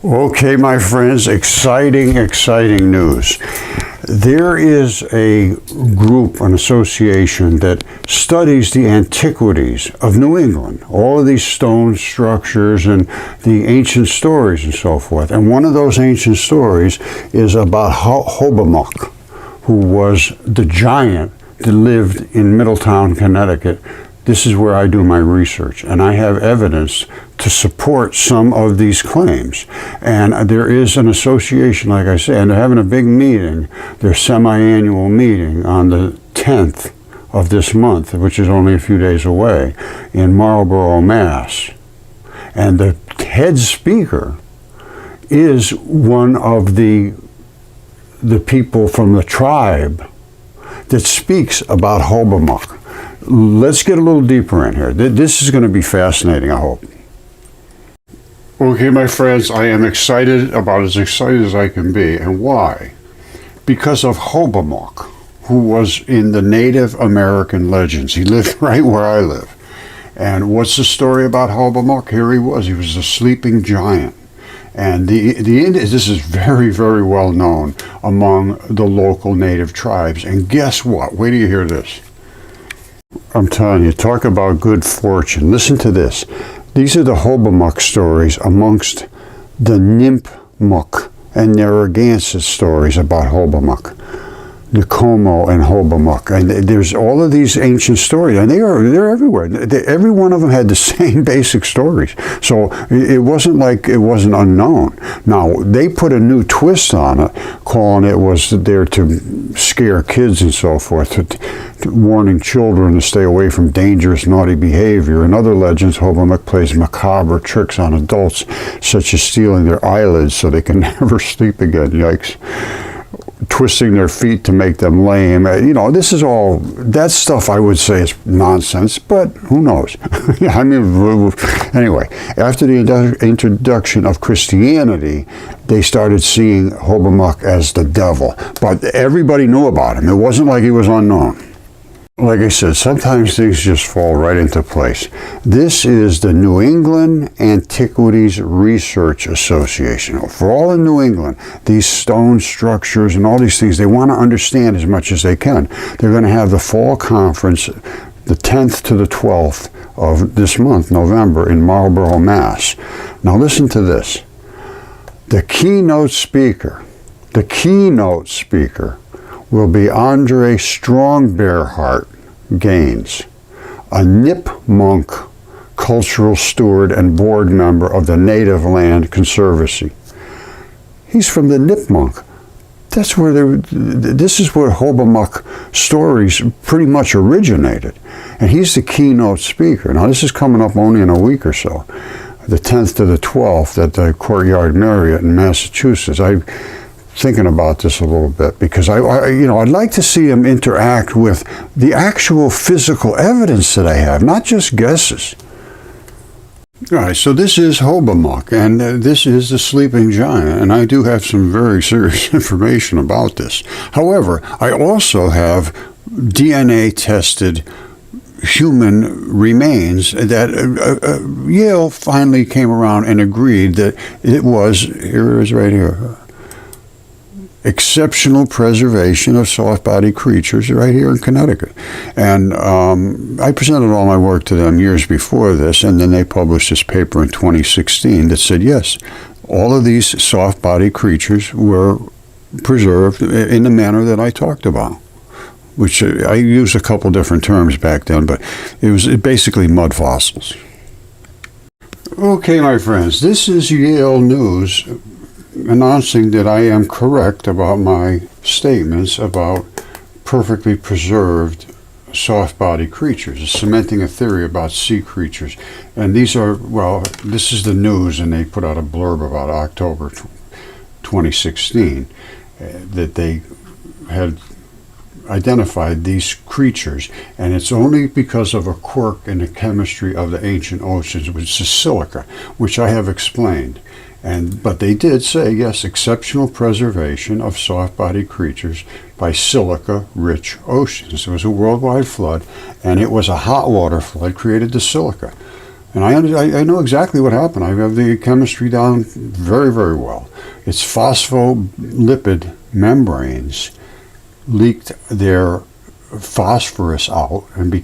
Okay, my friends, exciting news. There is a group, an association that studies the antiquities of New England, all of these stone structures and the ancient stories and so forth. And one of those ancient stories is about Hobomok, who was the giant that lived in Middletown, Connecticut. This is where I do my research, and I have evidence to support some of these claims. And there is an association, like I said, and they're having a big meeting, their semi-annual meeting on the 10th of this month, which is only a few days away, in Marlborough, Mass. And the head speaker is one of the people from the tribe that speaks about Hobomok. Let's get a little deeper in here. This is going to be fascinating, I hope. Okay, my friends, I am excited, about as excited as I can be. And why? Because of Hobomok, who was in the Native American legends. He lived right where I live. And what's the story about Hobomok? Here he was a sleeping giant. And this is very, very well known among the local native tribes. And guess what? Wait till you hear this. I'm telling you, talk about good fortune. Listen to this. These are the Hobomok stories amongst the Nipmuc and Narragansett stories about Hobomok. Nicomo and Hobomok, and there's all of these ancient stories, and they're everywhere. Every one of them had the same basic stories, so it wasn't like it wasn't unknown. Now they put a new twist on it, calling it was there to scare kids and so forth, warning children to stay away from dangerous, naughty behavior. In other legends, Hobomok plays macabre tricks on adults, such as stealing their eyelids so they can never sleep again. Yikes. Twisting their feet to make them lame. This is all, that stuff I would say is nonsense, but who knows? I mean, anyway, after the introduction of Christianity, they started seeing Hobomok as the devil, but everybody knew about him. It wasn't like he was unknown. Like I said, sometimes things just fall right into place. This is the New England Antiquities Research Association. For all in New England, these stone structures and all these things, they want to understand as much as they can. They're going to have the fall conference the 10th to the 12th of this month, November, in Marlborough, Mass. Now listen to this. The keynote speaker will be Andre Strongbearheart Gaines, a Nipmuc cultural steward and board member of the Native Land Conservancy. He's from the Nipmuc. That's where this is where Hobomok stories pretty much originated. And he's the keynote speaker. Now this is coming up only in a week or so, the 10th to the 12th at the Courtyard Marriott in Massachusetts. I'm thinking about this a little bit because I'd like to see him interact with the actual physical evidence that I have, not just guesses. All right, so this is Hobomok, and this is the sleeping giant, and I do have some very serious information about this. However, I also have DNA-tested human remains that Yale finally came around and agreed that it was, here it is right here, exceptional preservation of soft-bodied creatures right here in Connecticut. And I presented all my work to them years before this, and then they published this paper in 2016 that said, yes, all of these soft-bodied creatures were preserved in the manner that I talked about, which I used a couple different terms back then, but it was basically mud fossils. Okay, my friends, this is Yale News announcing that I am correct about my statements about perfectly preserved soft-bodied creatures, cementing a theory about sea creatures. And these are, well, this is the news, and they put out a blurb about October 2016 that they had identified these creatures, and it's only because of a quirk in the chemistry of the ancient oceans, which is silica, which I have explained. But they did say, yes, exceptional preservation of soft-bodied creatures by silica-rich oceans. It was a worldwide flood, and it was a hot water flood created the silica. And I know exactly what happened. I have the chemistry down very, very well. Its phospholipid membranes leaked their phosphorus out and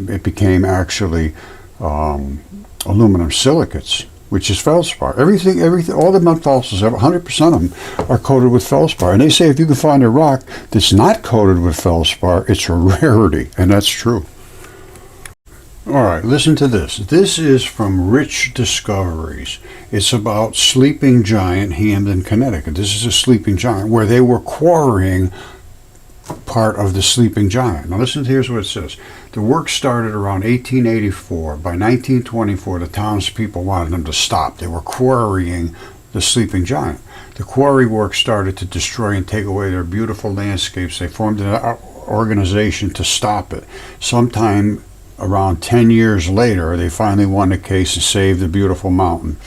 it became actually aluminum silicates, which is feldspar. Everything, all the mudfossils, 100% of them are coated with feldspar. And they say if you can find a rock that's not coated with feldspar, it's a rarity, and that's true. All right, listen to this. This is from Rich Discoveries. It's about sleeping giant, Hamden, Connecticut. This is a sleeping giant where they were quarrying part of the sleeping giant. Now listen, here's what it says. The work started around 1884. By 1924, the townspeople wanted them to stop. They were quarrying the sleeping giant. The quarry work started to destroy and take away their beautiful landscapes. They formed an organization to stop it. Sometime around 10 years later, they finally won the case and saved the beautiful mountain.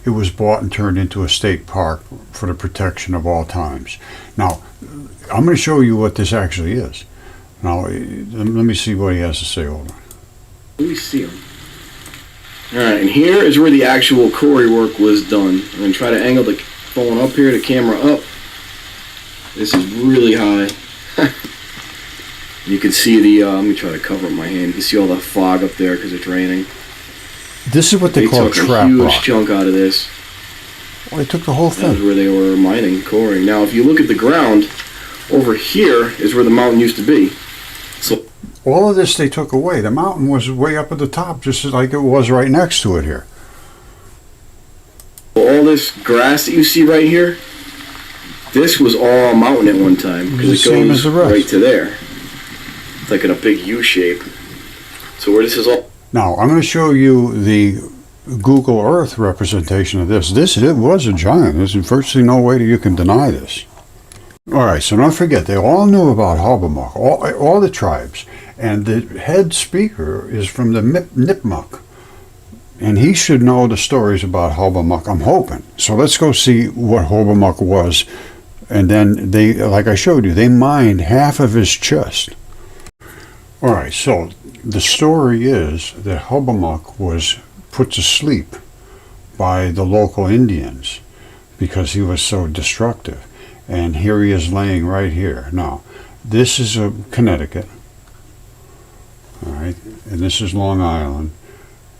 It was bought and turned into a state park for the protection of all times. Now, I'm going to show you what this actually is. Now, let me see what he has to say. Hold on. Let me see him. Alright, and here is where the actual quarry work was done. I'm going to try to angle the phone up here, the camera up. This is really high. You can see the, let me try to cover up my hand. You can see all the fog up there because it's raining. This is what they call trap rock. They took a huge chunk out of this. Well, they took the whole thing. That was where they were mining, coring. Now, if you look at the ground, over here is where the mountain used to be. So all of this they took away. The mountain was way up at the top, just like it was right next to it here. All this grass that you see right here, this was all a mountain at one time. Because it goes right to there. It's like in a big U shape. So where this is all... Now, I'm going to show you the Google Earth representation of this. It was a giant. There's virtually no way that you can deny this. All right, so don't forget, they all knew about Hobomok, all the tribes. And the head speaker is from the Nipmuc. And he should know the stories about Hobomok, I'm hoping. So let's go see what Hobomok was. And then they, like I showed you, they mined half of his chest. All right, so the story is that Hobomok was put to sleep by the local Indians because he was so destructive. And here he is laying right here. Now, this is Connecticut, all right, and this is Long Island,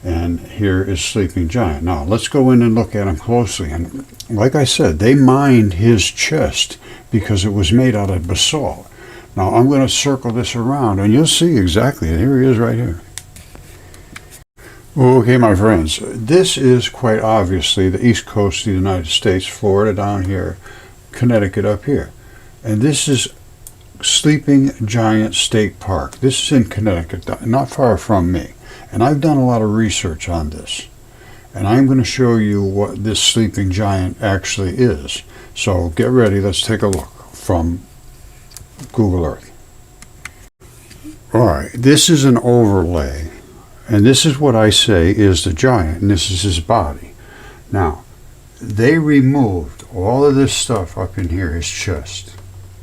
and here is Sleeping Giant. Now, let's go in and look at him closely. And like I said, they mined his chest because it was made out of basalt. Now, I'm going to circle this around, and you'll see exactly. Here he is right here. Okay, my friends, this is quite obviously the east coast of the United States, Florida down here, Connecticut up here. And this is Sleeping Giant State Park. This is in Connecticut, not far from me. And I've done a lot of research on this. And I'm going to show you what this sleeping giant actually is. So get ready, let's take a look from Google Earth. All right, this is an overlay. And this is what I say is the giant, and this is his body. Now, they removed all of this stuff up in here, his chest.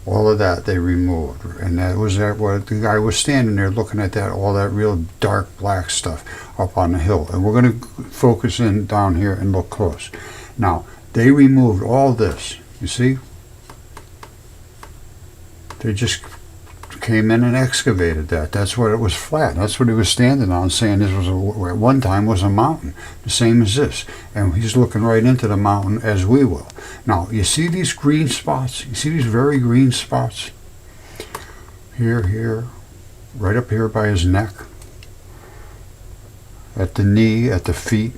All of that they removed. And that was what the guy was standing there looking at that, all that real dark black stuff up on the hill. And we're going to focus in down here and look close. Now, they removed all this. You see? They just came in and excavated that. That's what it was flat. That's what he was standing on, saying this was at one time was a mountain, the same as this. And he's looking right into the mountain as we will. Now, you see these green spots? You see these very green spots? Here, right up here by his neck, at the knee, at the feet,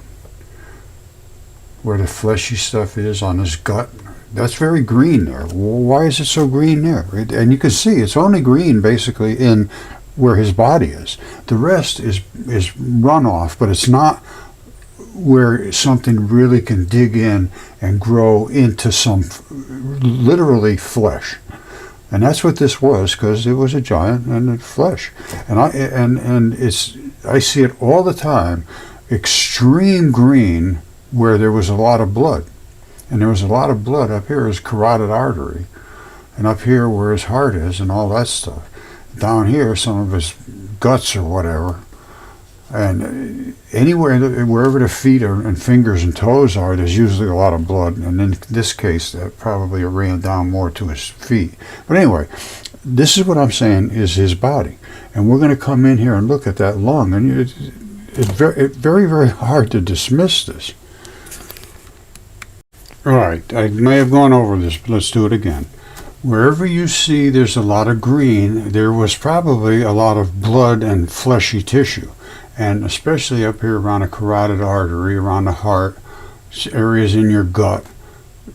where the fleshy stuff is on his gut. That's very green there. Well, why is it so green there? And you can see it's only green basically in where his body is. The rest is runoff, but it's not where something really can dig in and grow into some literally flesh. And that's what this was, because it was a giant and flesh. And I see it all the time, extreme green where there was a lot of blood. And there was a lot of blood up here, his carotid artery, and up here where his heart is and all that stuff. Down here, some of his guts or whatever. And anywhere, wherever the feet and fingers and toes are, there's usually a lot of blood. And in this case, that probably ran down more to his feet. But anyway, this is what I'm saying is his body. And we're going to come in here and look at that lung. And it's very, very hard to dismiss this. All right, I may have gone over this, but let's do it again. Wherever you see there's a lot of green, there was probably a lot of blood and fleshy tissue. And especially up here around a carotid artery, around the heart, areas in your gut,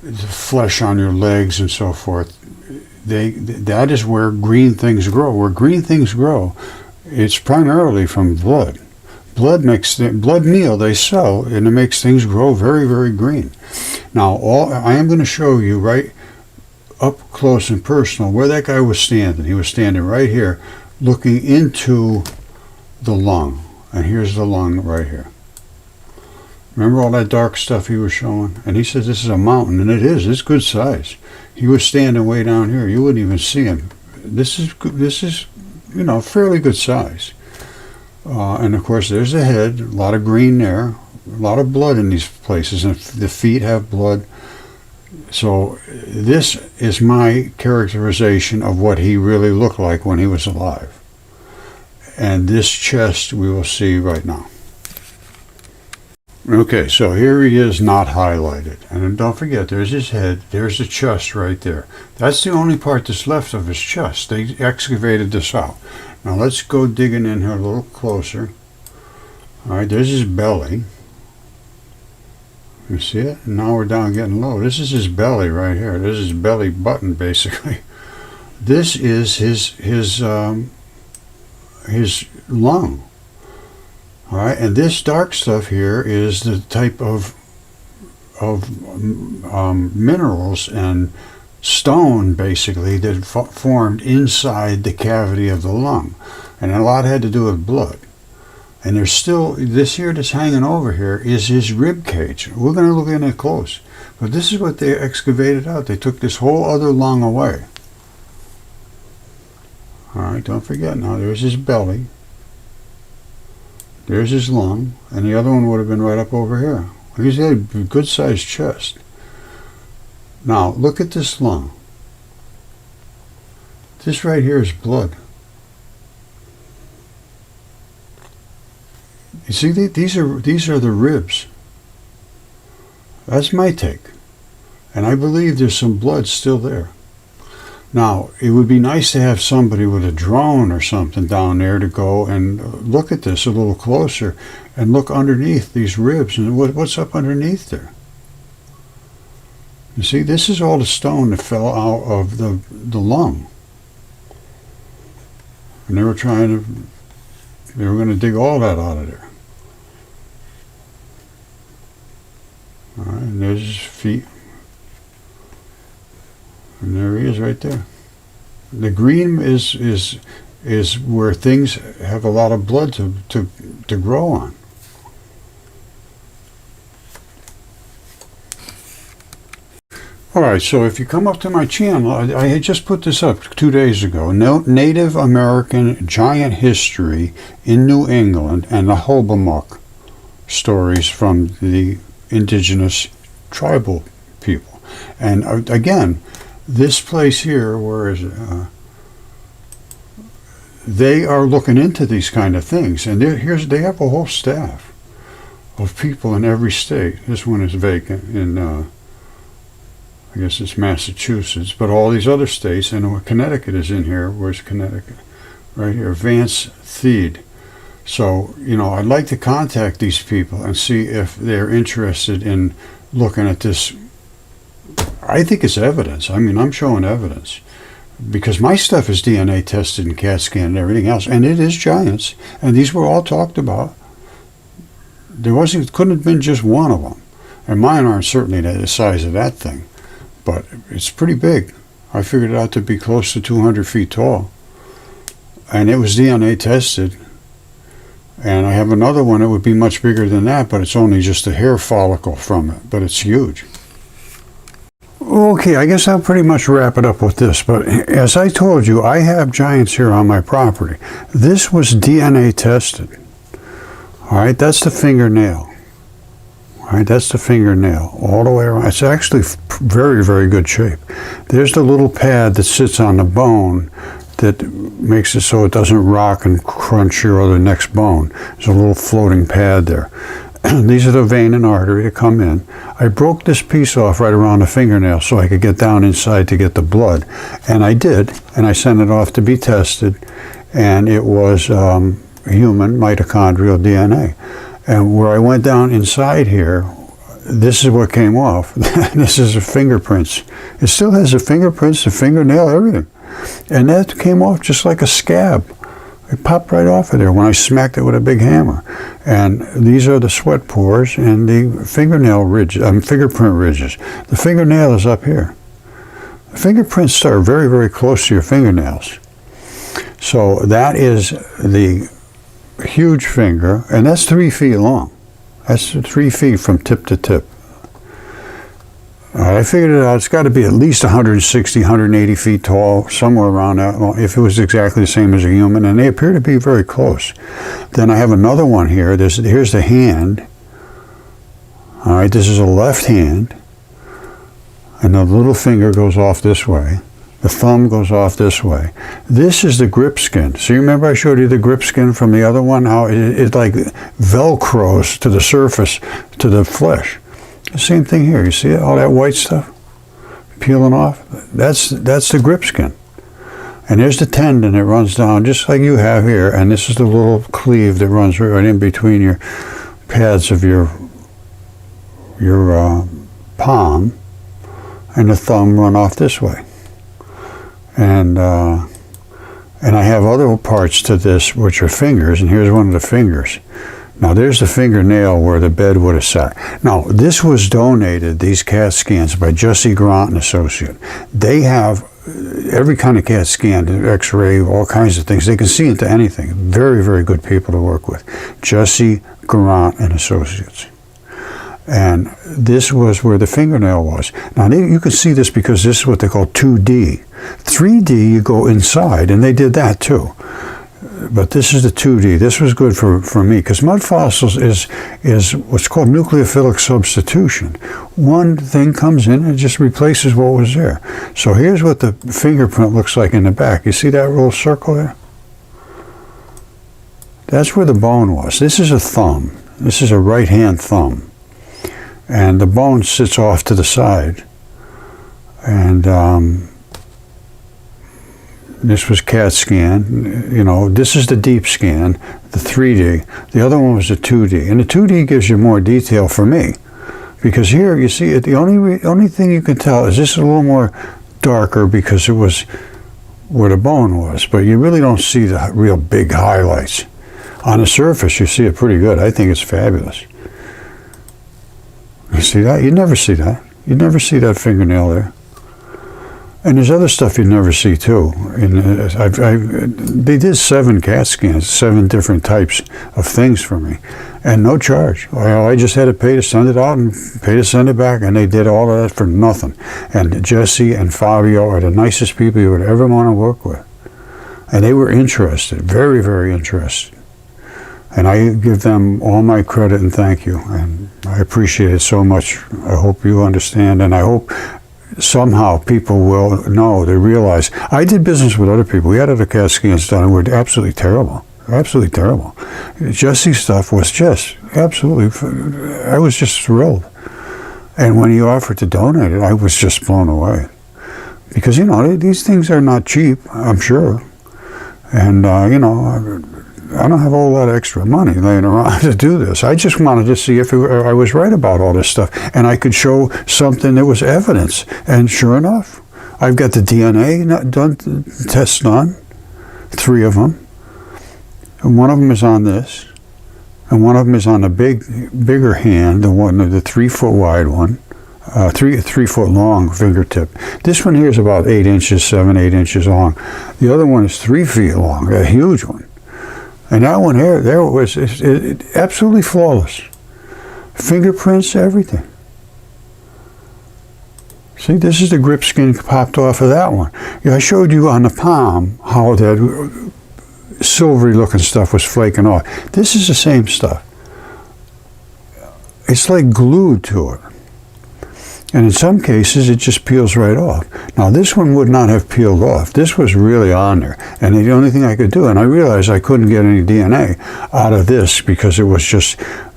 the flesh on your legs and so forth, that is where green things grow. Where green things grow, it's primarily from blood. Blood meal they sell, and it makes things grow very, very green. Now, I am going to show you right up close and personal where that guy was standing. He was standing right here, looking into the lung. And here's the lung right here. Remember all that dark stuff he was showing? And he says this is a mountain, and it is. It's good size. He was standing way down here. You wouldn't even see him. This is fairly good size. And of course, there's the head. A lot of green there. A lot of blood in these places, and the feet have blood. So this is my characterization of what he really looked like when he was alive. And this chest we will see right now. Okay, so here he is not highlighted. And don't forget, there's his head, there's the chest right there. That's the only part that's left of his chest. They excavated this out. Now let's go digging in here a little closer. All right, there's his belly. You see it? And now we're down getting low. This is his belly right here. This is his belly button, basically. This is his lung. All right, and this dark stuff here is the type of minerals and stone, basically, that formed inside the cavity of the lung, and a lot had to do with blood. And there's still this here that's hanging over here is his rib cage. We're going to look at it close, but this is what they excavated out. They took this whole other lung away. All right, don't forget now, there's his belly. There's his lung, and the other one would have been right up over here. He's got a good-sized chest. Now, look at this lung. This right here is blood. You see, these are the ribs. That's my take. And I believe there's some blood still there. Now, it would be nice to have somebody with a drone or something down there to go and look at this a little closer and look underneath these ribs and what's up underneath there. You see, this is all the stone that fell out of the lung. And they were going to dig all that out of there. All right, and there's his feet. And there he is right there. The green is where things have a lot of blood to grow on. All right, so if you come up to my channel, I had just put this up 2 days ago. Native American Giant History in New England and the Hobomok stories from the indigenous tribal people. And again, this place here, where is it? They are looking into these kind of things, and they have a whole staff of people in every state. This one is vacant in, I guess it's Massachusetts, but all these other states, and Connecticut is in here. Where's Connecticut? Right here, Vance Theed. So, I'd like to contact these people and see if they're interested in looking at this. I think it's evidence. I mean, I'm showing evidence because my stuff is DNA tested and CAT scanned and everything else, and it is giants, and these were all talked about. Couldn't have been just one of them, and mine aren't certainly the size of that thing, but it's pretty big. I figured it out to be close to 200 feet tall, and it was DNA tested. And I have another one that would be much bigger than that, but it's only just a hair follicle from it, but it's huge. Okay, I guess I'll pretty much wrap it up with this, but as I told you, I have giants here on my property. This was DNA tested. All right, that's the fingernail. All right, that's the fingernail all the way around. It's actually very, very good shape. There's the little pad that sits on the bone that makes it so it doesn't rock and crunch your other next bone. There's a little floating pad there. These are the vein and artery that come in. I broke this piece off right around the fingernail so I could get down inside to get the blood. And I did, and I sent it off to be tested, and it was human mitochondrial DNA. And where I went down inside here, this is what came off. This is the fingerprints. It still has the fingerprints, the fingernail, everything. And that came off just like a scab. It popped right off of there when I smacked it with a big hammer. And these are the sweat pores and the fingernail ridges, fingerprint ridges. The fingernail is up here. The fingerprints start very, very close to your fingernails. So that is the huge finger, and that's 3 feet long. That's 3 feet from tip to tip. I figured it out. It's got to be at least 160, 180 feet tall, somewhere around that, if it was exactly the same as a human, and they appear to be very close. Then I have another one here. Here's the hand. All right, this is a left hand, and the little finger goes off this way. The thumb goes off this way. This is the grip skin. So you remember I showed you the grip skin from the other one, how it like velcros to the surface, to the flesh. The same thing here. You see it? All that white stuff peeling off? That's the grip skin. And there's the tendon that runs down just like you have here, and this is the little cleave that runs right in between your pads of your palm, and the thumb run off this way. And I have other parts to this which are fingers, and here's one of the fingers. Now there's the fingernail where the bed would have sat. Now this was donated, these CAT scans, by Jesse Grant and Associate. They have every kind of CAT scan, X-ray, all kinds of things. They can see into anything. Very, very good people to work with. Jesse Grant and Associates. And this was where the fingernail was. Now you can see this because this is what they call 2D. 3D, you go inside, and they did that too. But this is the 2D. This was good for me because mud fossils is what's called nucleophilic substitution. One thing comes in and it just replaces what was there. So here's what the fingerprint looks like in the back. You see that little circle there? That's where the bone was. This is a thumb. This is a right hand thumb. And the bone sits off to the side. And this was CAT scan. You know, this is the deep scan, the 3D. The other one was the 2D. And the 2D gives you more detail for me. Because here, you see, the only thing you can tell is this is a little more darker because it was where the bone was. But you really don't see the real big highlights. On the surface, you see it pretty good. I think it's fabulous. You see that? You never see that. You never see that fingernail there. And there's other stuff you never see too. They did 7 CAT scans, 7 different types of things for me, and no charge. I just had to pay to send it out and pay to send it back, and they did all of that for nothing. And Jesse and Fabio are the nicest people you would ever want to work with. And they were interested, very, very interested. And I give them all my credit and thank you. And I appreciate it so much. I hope you understand, and I hope somehow people will know, they realize. I did business with other people. We had other CAT scans done and were absolutely terrible. Absolutely terrible. Jesse's stuff was just absolutely, I was just thrilled. And when he offered to donate it, I was just blown away. Because, you know, these things are not cheap, I'm sure. And, you know, I don't have a whole lot of extra money laying around to do this. I just wanted to see if I was right about all this stuff. And I could show something that was evidence. And sure enough, I've got the DNA tests done, 3 of them. And one of them is on this. And one of them is on the bigger hand, the 3-foot wide one. 3 foot long fingertip. This one here is about 8 inches, 7, 8 inches long. The other one is 3 feet long, a huge one. And that one here, there was absolutely flawless. Fingerprints, everything. See, this is the grip skin popped off of that one. I showed you on the palm how that silvery looking stuff was flaking off. This is the same stuff. it's like glued to it. And in some cases, it just peels right off. Now, this one would not have peeled off. This was really on there. And the only thing I could do, and I realized I couldn't get any DNA out of this because it was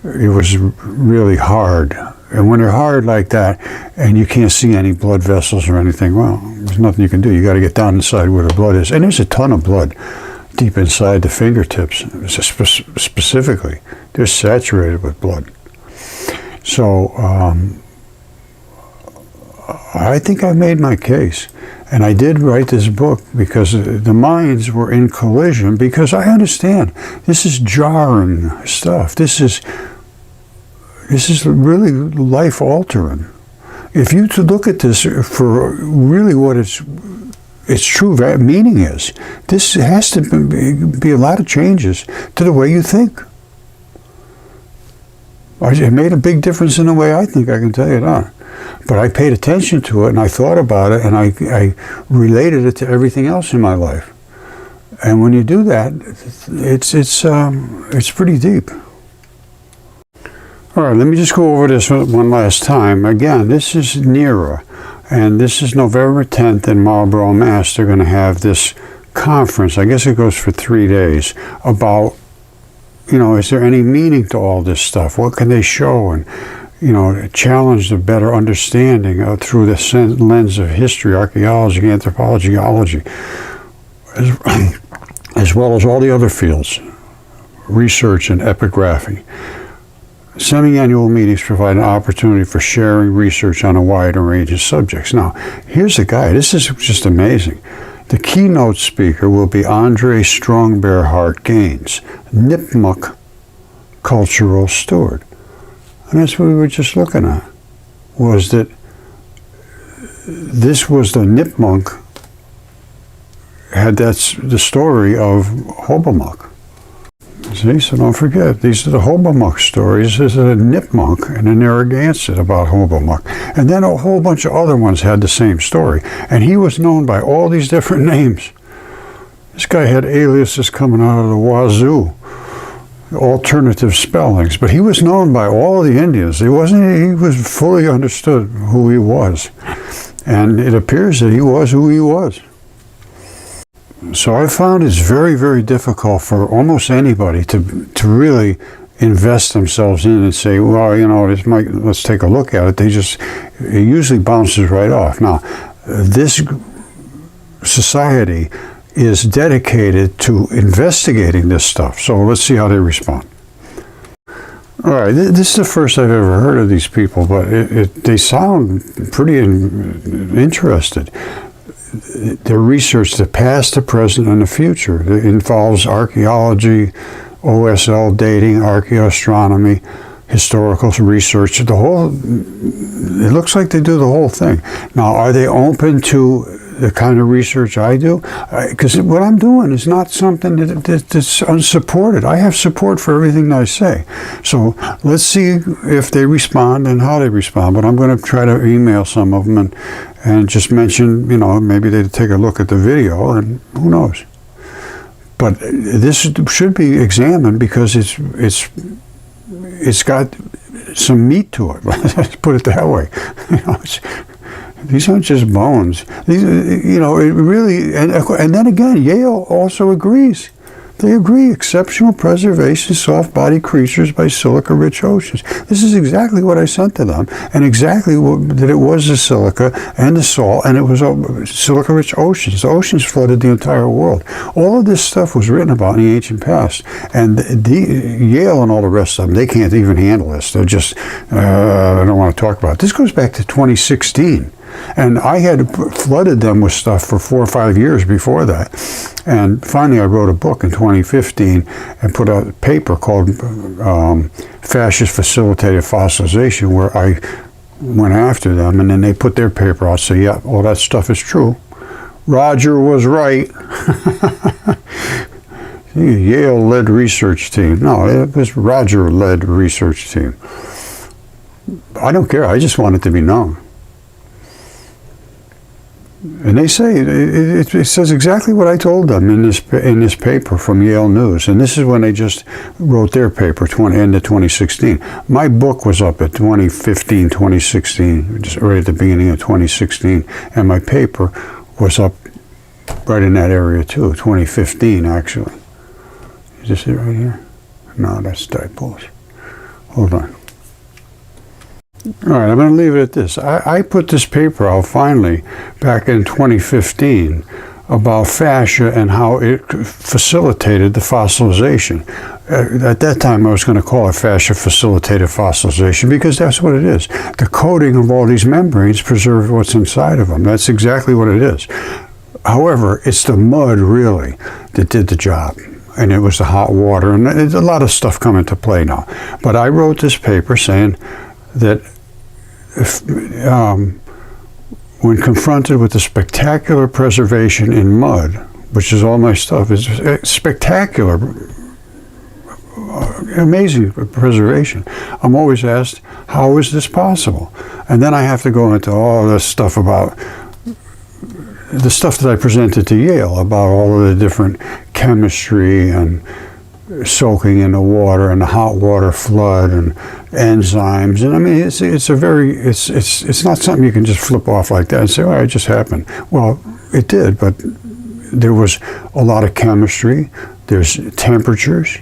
really hard. And when they're hard like that, and you can't see any blood vessels or anything, well, there's nothing you can do. You got to get down inside where the blood is. And there's a ton of blood deep inside the fingertips, specifically. They're saturated with blood. So, I think I made my case. And I did write this book because the minds were in collision, because I understand this is jarring stuff. This is really life altering. If you to look at this for really what its true meaning is, this has to be a lot of changes to the way you think. It made a big difference in the way I think, I can tell you that. But I paid attention to it, and I thought about it, and I related it to everything else in my life. And when you do that, it's pretty deep. All right, let me just go over this one last time. Again, this is NERA, and this is November 10th in Marlborough, Mass. They're going to have this conference. I guess it goes for 3 days about, is there any meaning to all this stuff? What can they show? And challenge the better understanding through the lens of history, archaeology, anthropology, geology, as well as all the other fields, research and epigraphy. Semi-annual meetings provide an opportunity for sharing research on a wide range of subjects. Now, here's the guy. This is just amazing. The keynote speaker will be Andre Strongbear Gaines, Nipmuc cultural steward. And that's what we were just looking at, was that this was the Nipmuc, that's the story of Hobomok. See, so don't forget, these are the Hobomok stories. This is a Nipmuc and a Narragansett about Hobomok. And then a whole bunch of other ones had the same story. And he was known by all these different names. This guy had aliases coming out of the wazoo. Alternative spellings, but he was known by all the Indians. He was fully understood who he was, and it appears that he was who he was. So I found it's very, very difficult for almost anybody to really invest themselves in and say, well, let's take a look at it. It usually bounces right off. Now, this society is dedicated to investigating this stuff. So let's see how they respond. All right, this is the first I've ever heard of these people, but they sound pretty interested. Their research, the past, the present, and the future. It involves archaeology, OSL dating, archaeoastronomy, historical research. It looks like they do the whole thing. Now, are they open to the kind of research I do? Because what I'm doing is not something that's unsupported. I have support for everything I say. So let's see if they respond and how they respond. But I'm going to try to email some of them and just mention, maybe they take a look at the video, and who knows. But this should be examined because it's got some meat to it. Let's put it that way. These aren't just bones. These, it really, and then again, Yale also agrees. They agree, exceptional preservation, soft-bodied creatures by silica-rich oceans. This is exactly what I sent to them, and exactly that it was the silica and the salt, and it was silica-rich oceans. The oceans flooded the entire world. All of this stuff was written about in the ancient past, and Yale and all the rest of them, they can't even handle this. They're just, I don't want to talk about it. This goes back to 2016. And I had flooded them with stuff for 4 or 5 years before that. And finally I wrote a book in 2015 and put out a paper called Fascist Facilitated Fossilization, where I went after them, and then they put their paper out and say, yeah, all that stuff is true. Roger was right. Yale-led research team. No, it was Roger-led research team. I don't care. I just want it to be known. And they say it says exactly what I told them in this paper from Yale News. And this is when they just wrote their paper, end of 2016. My book was up at 2015, 2016, just right at the beginning of 2016, and my paper was up right in that area too, 2015 actually. Is this it right here? No, that's typos. Hold on. All right, I'm going to leave it at this. I put this paper out finally back in 2015 about fascia and how it facilitated the fossilization. At that time, I was going to call it fascia-facilitated fossilization because that's what it is. The coating of all these membranes preserves what's inside of them. That's exactly what it is. However, it's the mud, really, that did the job. And it was the hot water, and there's a lot of stuff come into play now. But I wrote this paper saying that when confronted with the spectacular preservation in mud, which is all my stuff, is spectacular, amazing preservation, I'm always asked, how is this possible? And then I have to go into all this stuff about the stuff that I presented to Yale about all of the different chemistry and soaking in the water and the hot water flood and enzymes, and I mean it's not something you can just flip off like that and say, oh, it just happened. Well, it did, but there was a lot of chemistry, there's temperatures,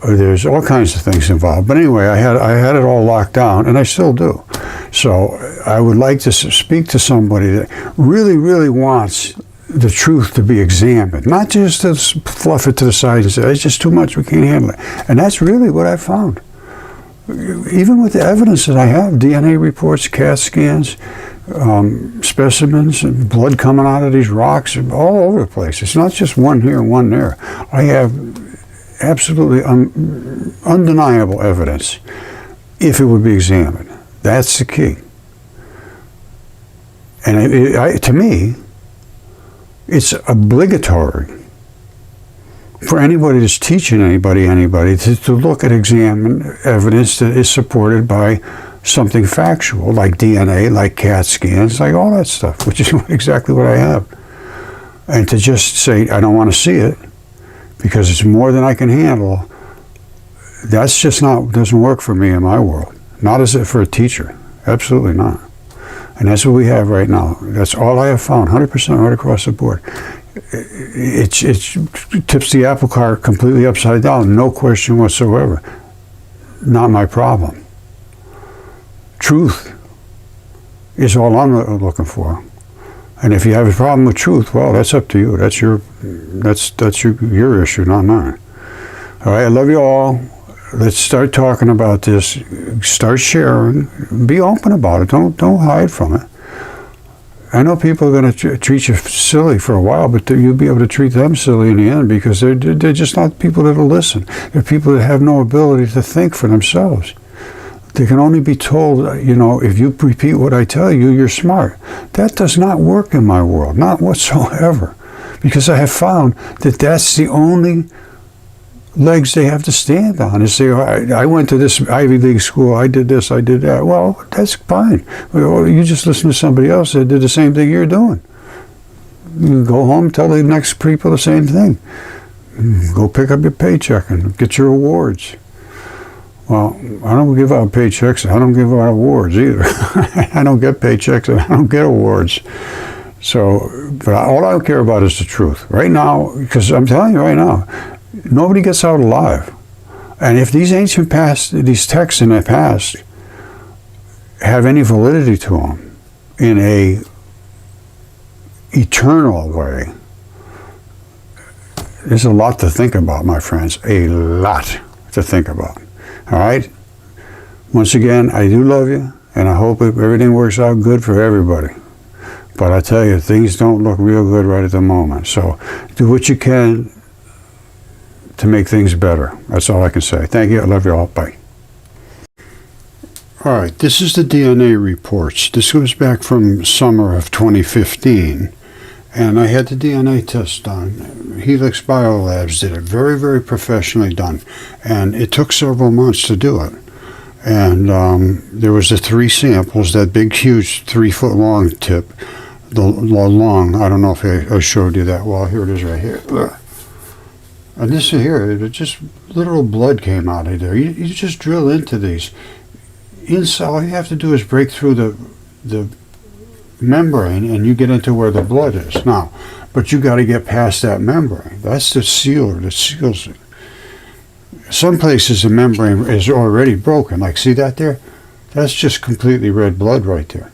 there's all kinds of things involved. But anyway, I had it all locked down, and I still do. So I would like to speak to somebody that really, really wants the truth to be examined, not just to fluff it to the side and say, it's just too much, we can't handle it. And that's really what I found. Even with the evidence that I have, DNA reports, CAT scans, specimens, blood coming out of these rocks, all over the place. It's not just one here and one there. I have absolutely undeniable evidence if it would be examined. That's the key. And to me, it's obligatory for anybody that's teaching anybody to look at examine evidence that is supported by something factual, like DNA, like CAT scans, like all that stuff, which is exactly what I have. And to just say, I don't want to see it because it's more than I can handle, that's just doesn't work for me in my world. Not as it for a teacher. Absolutely not. And that's what we have right now. That's all I have found, 100% right across the board. It tips the apple cart completely upside down, no question whatsoever. Not my problem. Truth is all I'm looking for. And if you have a problem with truth, well, that's up to you. That's your issue, not mine. All right, I love you all. Let's start talking about this. Start sharing. Be open about it. Don't hide from it. I know people are going to treat you silly for a while, but you'll be able to treat them silly in the end because they're just not people that'll listen. They're people that have no ability to think for themselves. They can only be told, if you repeat what I tell you, you're smart. That does not work in my world, not whatsoever, because I have found that that's the only legs they have to stand on and say, I went to this Ivy League school, I did this, I did that. Well, that's fine. You just listen to somebody else that did the same thing you're doing. You go home, tell the next people the same thing. Go pick up your paycheck and get your awards. Well, I don't give out paychecks, I don't give out awards either. I don't get paychecks and I don't get awards. So, but all I care about is the truth. Right now, because I'm telling you right now, nobody gets out alive. And if these ancient these texts in the past have any validity to them in a eternal way, there's a lot to think about, my friends. A lot to think about. All right? Once again, I do love you, and I hope everything works out good for everybody. But I tell you, things don't look real good right at the moment. So do what you can to make things better. That's all I can say. Thank you. I love you all. Bye. All right. This is the DNA reports. This goes back from summer of 2015. And I had the DNA test done. Helix Biolabs did it. Very, very professionally done. And it took several months to do it. And there was the 3 samples, that big, huge 3-foot long tip. the lung. I don't know if I showed you that well. Here it is right here. And this here, it just literal blood came out of there. You just drill into these. Inside, all you have to do is break through the membrane and you get into where the blood is. Now, but you got to get past that membrane. That's the sealer that seals it. Some places the membrane is already broken. Like, see that there? That's just completely red blood right there.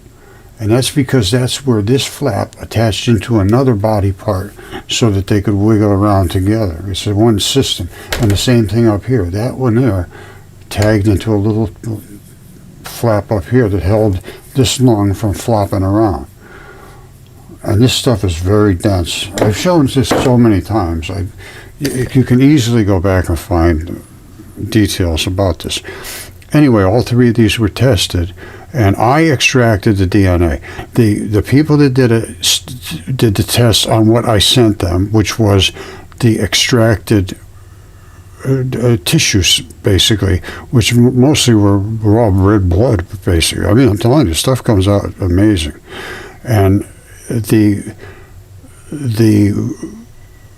And that's because that's where this flap attached into another body part so that they could wiggle around together. It's a one system. And the same thing up here. That one there tagged into a little flap up here that held this lung from flopping around. And this stuff is very dense. I've shown this so many times. You can easily go back and find details about this. Anyway, all three of these were tested, and I extracted the DNA. The people that did the test on what I sent them, which was the extracted tissues, basically, which mostly were all red blood, basically. I mean, I'm telling you, stuff comes out amazing. And the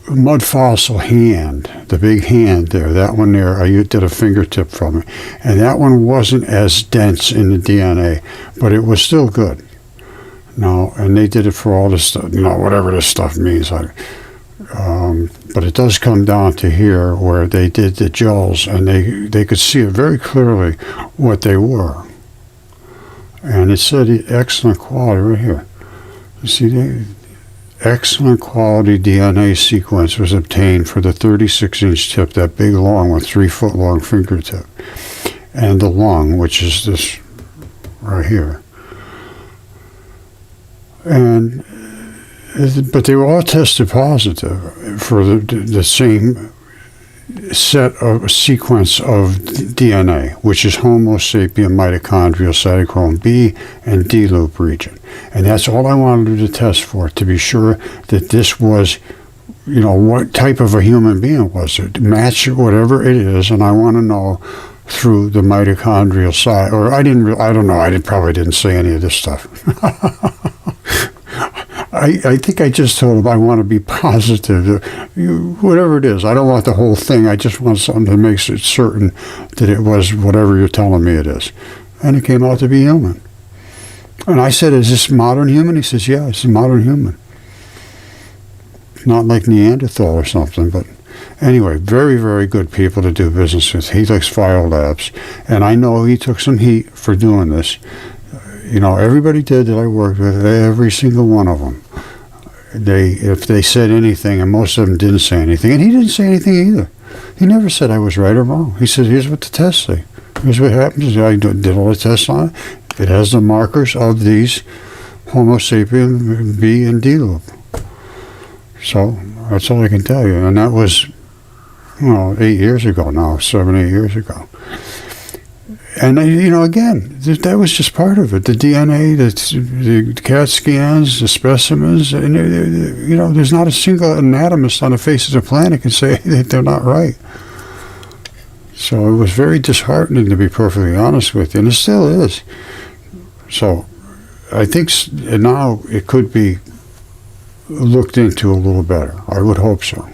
Mudfossil hand, the big hand there, that one there, I did a fingertip from it. And that one wasn't as dense in the DNA, but it was still good. No, and they did it for all this stuff, whatever this stuff means. But it does come down to here where they did the gels, and they could see it very clearly what they were. And it said excellent quality right here. You see, excellent quality DNA sequence was obtained for the 36-inch tip, that big long with 3-foot long fingertip, and the lung, which is this right here. But they were all tested positive for the same set of sequence of DNA, which is Homo sapien mitochondrial cytochrome B and D loop region. And that's all I wanted to test for, to be sure that this was, what type of a human being was it, match whatever it is, and I want to know through the mitochondrial side, or I don't know, I probably didn't say any of this stuff. I think I just told him I want to be positive. Whatever it is, I don't want the whole thing. I just want something that makes it certain that it was whatever you're telling me it is. And it came out to be human. And I said, is this modern human? He says, yeah, it's a modern human. Not like Neanderthal or something, but anyway, very, very good people to do business with. Helix File Labs. And I know he took some heat for doing this. Everybody did that I worked with, every single one of them. If they said anything, and most of them didn't say anything, and he didn't say anything either. He never said I was right or wrong. He said, here's what the tests say. Here's what happens. I did all the tests on it. It has the markers of these Homo sapien B and D loop. So that's all I can tell you. And that was, 8 years ago now, 7, 8 years ago. And, again, that was just part of it. The DNA, the CAT scans, the specimens, and, there's not a single anatomist on the face of the planet can say that they're not right. So it was very disheartening, to be perfectly honest with you, and it still is. So I think now it could be looked into a little better. I would hope so.